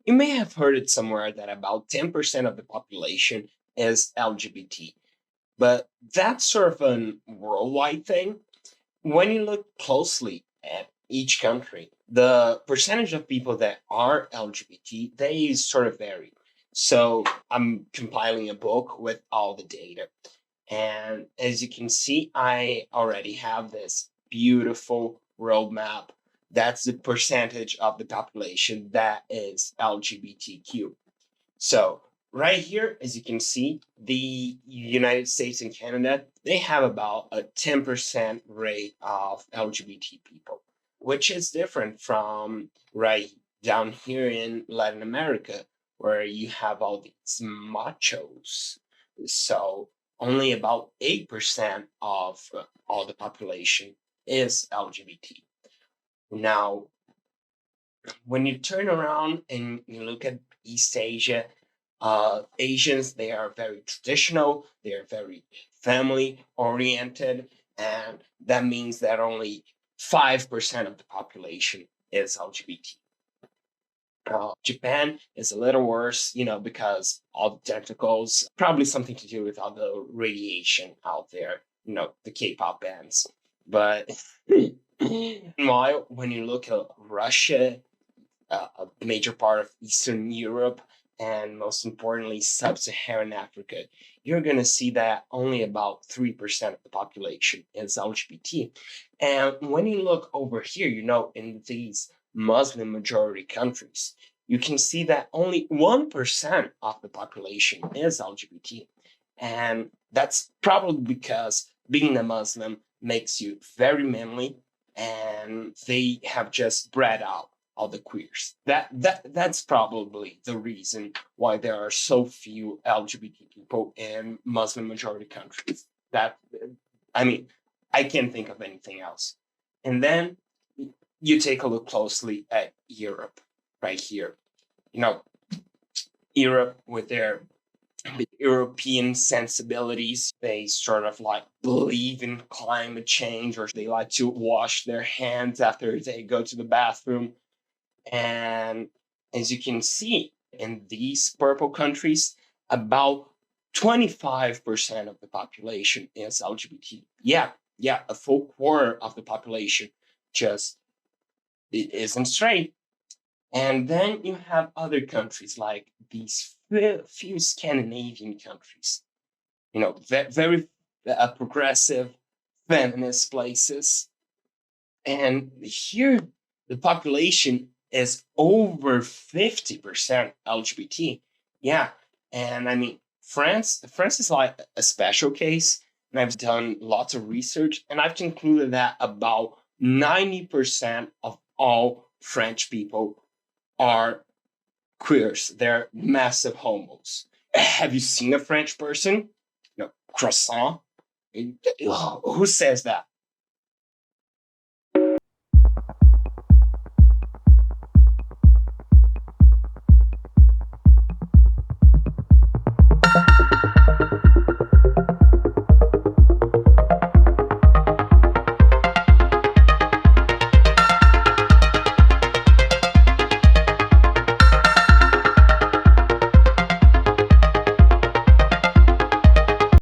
You may have heard it somewhere that about 10% of the population is LGBT, but that's sort of a worldwide thing. When you look closely at each country, the percentage of people that are LGBT, they sort of vary. So I'm compiling a book with all the data. And as you can see, I already have this beautiful roadmap. That's the percentage of the population that is LGBTQ. So right here, as you can see, the United States and Canada, they have about a 10% rate of LGBT people, which is different from right down here in Latin America, where you have all these machos. So only about 8% of all the population is LGBT. Now, when you turn around and you look at East Asia, Asians, they are very traditional, they are very family oriented, and that means that only 5% of the population is LGBT. Japan is a little worse, because all the tentacles, probably something to do with all the radiation out there, the K-pop bands. But meanwhile, when you look at Russia, a major part of Eastern Europe, and most importantly, Sub-Saharan Africa, you're going to see that only about 3% of the population is LGBT. And when you look over here, in these Muslim majority countries, you can see that only 1% of the population is LGBT. And that's probably because being a Muslim makes you very manly, and they have just bred out all the queers. That's probably the reason why there are so few LGBT people in Muslim majority countries. That I mean, I can't think of anything else. And then you take a look closely at Europe, right here. You know, Europe with their European sensibilities. They sort of like believe in climate change, or they like to wash their hands after they go to the bathroom. And as you can see in these purple countries, about 25% of the population is LGBT. Yeah, a full quarter of the population just isn't straight. And then you have other countries like these few Scandinavian countries, very progressive, feminist places. And here, the population is over 50% LGBT. Yeah. And I mean, France is like a special case. And I've done lots of research, and I've concluded that about 90% of all French people are queers. They're massive homos. Have you seen a French person? Croissant? Who says that?